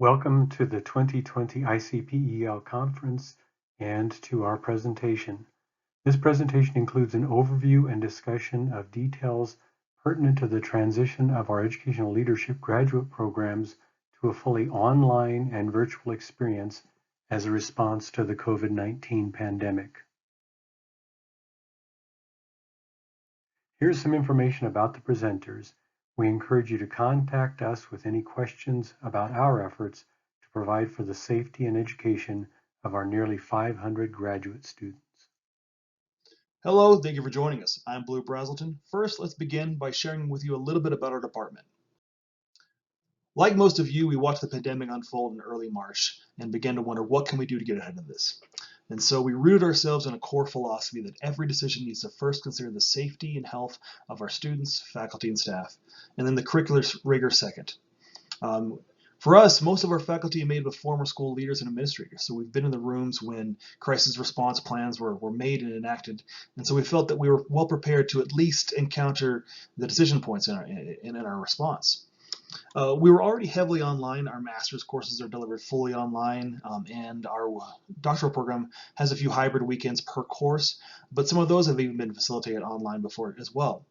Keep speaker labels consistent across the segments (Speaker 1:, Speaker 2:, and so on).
Speaker 1: Welcome to the 2020 ICPEL conference and to our presentation. This presentation includes an overview and discussion of details pertinent to the transition of our educational leadership graduate programs to a fully online and virtual experience as a response to the COVID-19 pandemic. Here's some information about the presenters. We encourage you to contact us with any questions about our efforts to provide for the safety and education of our nearly 500 graduate students.
Speaker 2: Hello, thank you for joining us. I'm Blue Brazelton. First, let's begin by sharing with you a little bit about our department. Like most of you, we watched the pandemic unfold in early March and began to wonder, what can we do to get ahead of this? And so we rooted ourselves in a core philosophy that every decision needs to first consider the safety and health of our students, faculty, and staff, and then the curricular rigor second. For us, most of our faculty are made up of former school leaders and administrators, so we've been in the rooms when crisis response plans were made and enacted, and so we felt that we were well prepared to at least encounter the decision points in our response. We were already heavily online. Our master's courses are delivered fully online, and our doctoral program has a few hybrid weekends per course, but some of those have even been facilitated online before as well.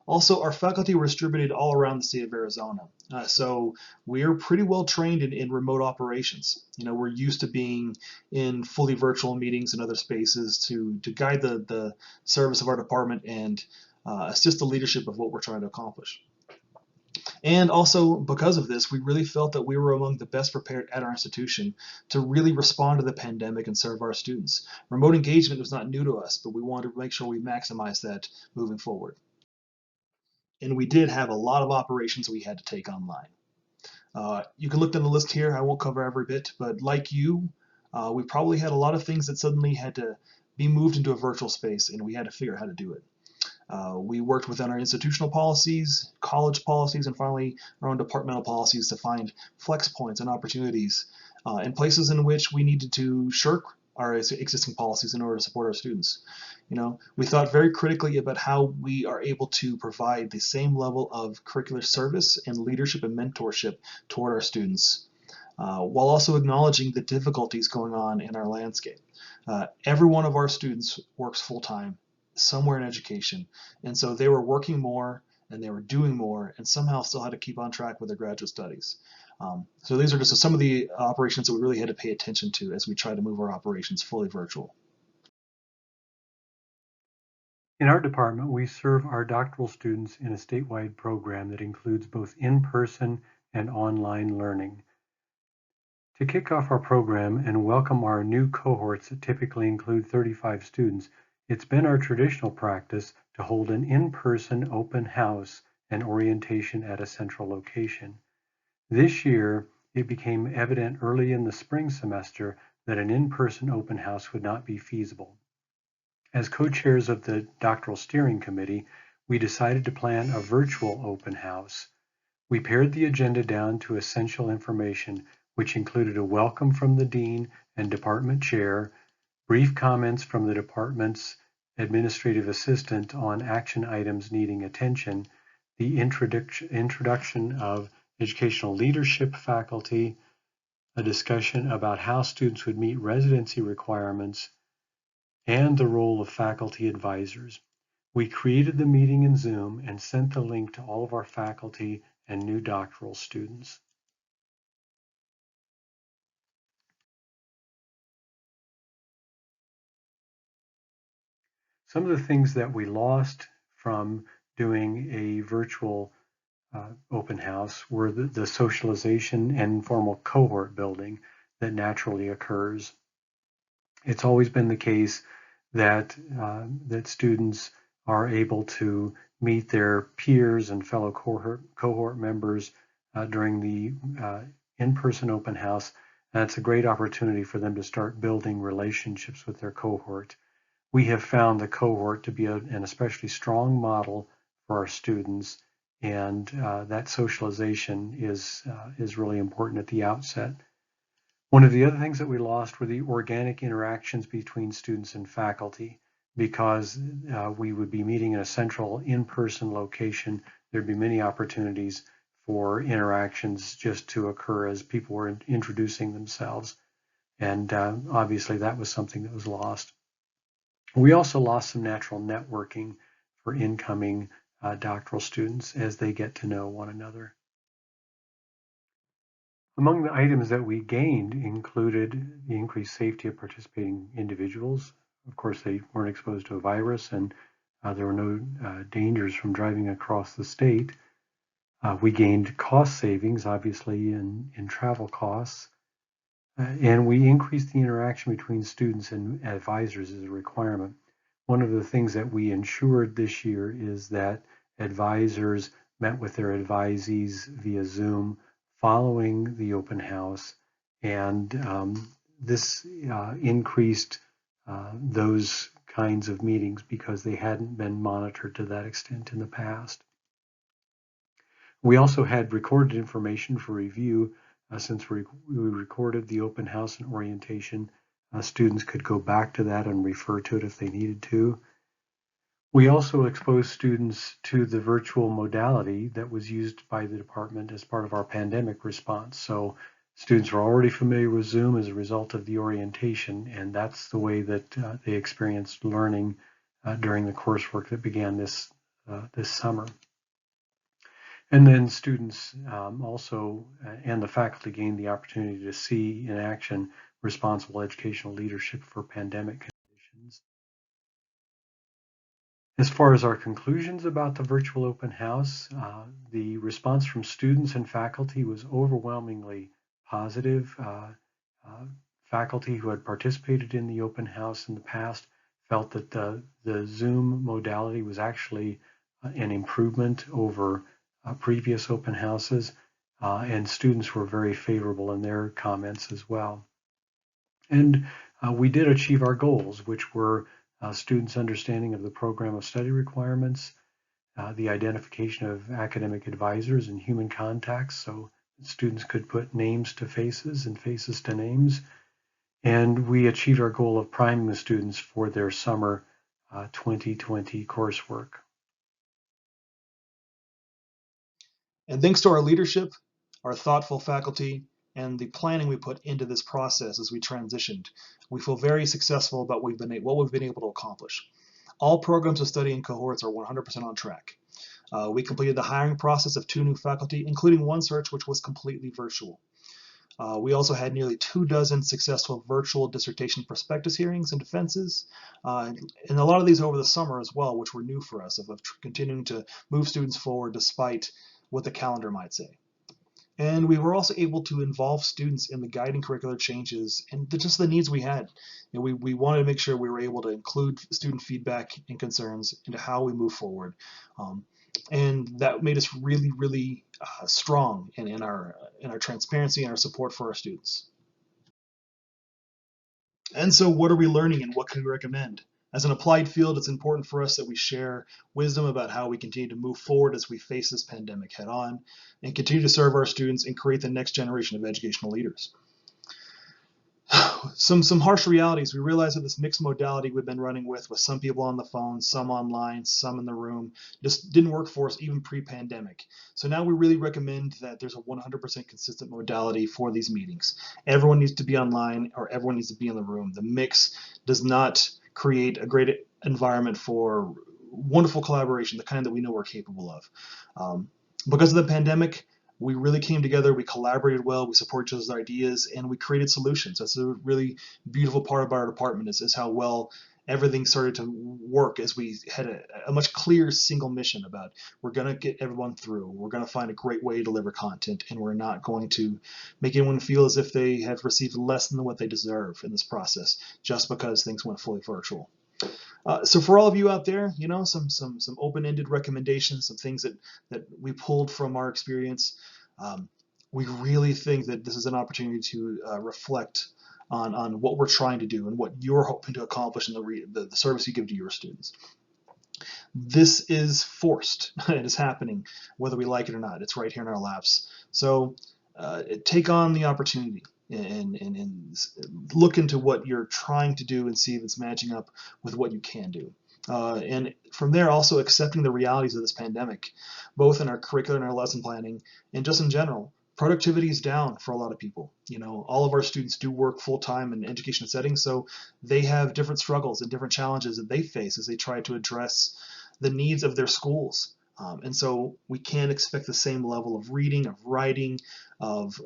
Speaker 2: Also, our faculty were distributed all around the state of Arizona. So we're pretty well trained in remote operations. We're used to being in fully virtual meetings and other spaces to guide the service of our department and assist the leadership of what we're trying to accomplish. And also, because of this, we really felt that we were among the best prepared at our institution to really respond to the pandemic and serve our students. Remote engagement was not new to us, but we wanted to make sure we maximize that moving forward. And we did have a lot of operations we had to take online. You can look down the list here. I won't cover every bit, but like you, we probably had a lot of things that suddenly had to be moved into a virtual space, and we had to figure out how to do it. We worked within our institutional policies, college policies, and finally our own departmental policies to find flex points and opportunities and places in which we needed to shirk our existing policies in order to support our students. We thought very critically about how we are able to provide the same level of curricular service and leadership and mentorship toward our students, while also acknowledging the difficulties going on in our landscape. Every one of our students works full-time somewhere in education, and so they were working more and they were doing more and somehow still had to keep on track with their graduate studies. So these are just some of the operations that we really had to pay attention to as we try to move our operations fully virtual.
Speaker 1: In our department, we serve our doctoral students in a statewide program that includes both in-person and online learning. To kick off our program and welcome our new cohorts that typically include 35 students, it's been our traditional practice to hold an in-person open house and orientation at a central location. This year, it became evident early in the spring semester that an in-person open house would not be feasible. As co-chairs of the doctoral steering committee, we decided to plan a virtual open house. We pared the agenda down to essential information, which included a welcome from the dean and department chair, brief comments from the department's administrative assistant on action items needing attention, the introduction of educational leadership faculty, a discussion about how students would meet residency requirements, and the role of faculty advisors. We created the meeting in Zoom and sent the link to all of our faculty and new doctoral students. Some of the things that we lost from doing a virtual open house were the socialization and informal cohort building that naturally occurs. It's always been the case that students are able to meet their peers and fellow cohort members during the in-person open house. That's a great opportunity for them to start building relationships with their cohort. We have found the cohort to be an especially strong model for our students, and that socialization is really important at the outset. One of the other things that we lost were the organic interactions between students and faculty. Because we would be meeting in a central in-person location, there'd be many opportunities for interactions just to occur as people were introducing themselves. And obviously that was something that was lost. We also lost some natural networking for incoming doctoral students as they get to know one another. Among the items that we gained included the increased safety of participating individuals. Of course, they weren't exposed to a virus, and there were no dangers from driving across the state. We gained cost savings, obviously, in travel costs. And we increased the interaction between students and advisors as a requirement. One of the things that we ensured this year is that advisors met with their advisees via Zoom following the open house, and this increased those kinds of meetings because they hadn't been monitored to that extent in the past. We also had recorded information for review. Since we recorded the open house and orientation, students could go back to that and refer to it if they needed to. We also exposed students to the virtual modality that was used by the department as part of our pandemic response. So students are already familiar with Zoom as a result of the orientation, and that's the way that they experienced learning during the coursework that began this summer. And then students also and the faculty gained the opportunity to see in action responsible educational leadership for pandemic conditions. As far as our conclusions about the virtual open house, the response from students and faculty was overwhelmingly positive. Faculty who had participated in the open house in the past felt that the Zoom modality was actually an improvement over previous open houses, and students were very favorable in their comments as well. And we did achieve our goals, which were students' understanding of the program of study requirements, the identification of academic advisors and human contacts, so students could put names to faces and faces to names, and we achieved our goal of priming the students for their summer 2020 coursework.
Speaker 2: And thanks to our leadership, our thoughtful faculty, and the planning we put into this process as we transitioned, we feel very successful about what we've been able to accomplish. All programs of study and cohorts are 100% on track. We completed the hiring process of 2 new faculty, including one search which was completely virtual. We also had nearly 24 successful virtual dissertation prospectus hearings and defenses, and a lot of these over the summer as well, which were new for us, of continuing to move students forward despite what the calendar might say. And we were also able to involve students in the guiding curricular changes and just the needs we had. We wanted to make sure we were able to include student feedback and concerns into how we move forward. And that made us really, really strong in our transparency and our support for our students. And so what are we learning and what can we recommend? As an applied field, it's important for us that we share wisdom about how we continue to move forward as we face this pandemic head on and continue to serve our students and create the next generation of educational leaders. Some harsh realities. We realize that this mixed modality we've been running with some people on the phone, some online, some in the room, just didn't work for us even pre-pandemic. So now we really recommend that there's a 100% consistent modality for these meetings. Everyone needs to be online or everyone needs to be in the room. The mix does not create a great environment for wonderful collaboration, the kind that we know we're capable of. Because of the pandemic, we really came together, we collaborated well, we supported each other's ideas, and we created solutions. That's a really beautiful part of our department is how well everything started to work as we had a much clearer single mission about we're going to get everyone through, we're going to find a great way to deliver content, and we're not going to make anyone feel as if they have received less than what they deserve in this process just because things went fully virtual. So for all of you out there, some open-ended recommendations, some things that we pulled from our experience. We really think that this is an opportunity to reflect on what we're trying to do and what you're hoping to accomplish in the service you give to your students. This is forced. It is happening, whether we like it or not. It's right here in our laps. So take on the opportunity and look into what you're trying to do and see if it's matching up with what you can do. And from there, also accepting the realities of this pandemic, both in our curriculum and our lesson planning, and just in general. Productivity is down for a lot of people. All of our students do work full time in education settings, so they have different struggles and different challenges that they face as they try to address the needs of their schools. And so we can't expect the same level of reading, of writing, of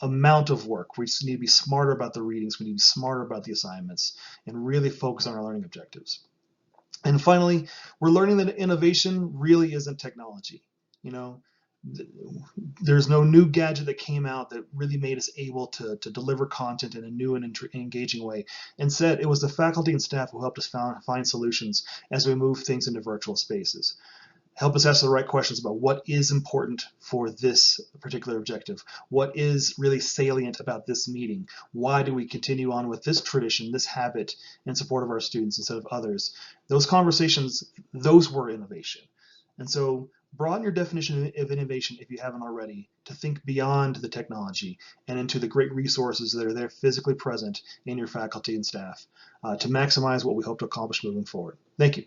Speaker 2: amount of work. We just need to be smarter about the readings. We need to be smarter about the assignments and really focus on our learning objectives. And finally, we're learning that innovation really isn't technology. You know, there's no new gadget that came out that really made us able to deliver content in a new and engaging way. Instead, it was the faculty and staff who helped us find solutions as we move things into virtual spaces. Help us ask the right questions about what is important for this particular objective. What is really salient about this meeting? Why do we continue on with this tradition, this habit in support of our students instead of others? Those conversations, those were innovation. And so broaden your definition of innovation, if you haven't already, to think beyond the technology and into the great resources that are there physically present in your faculty and staff to maximize what we hope to accomplish moving forward. Thank you.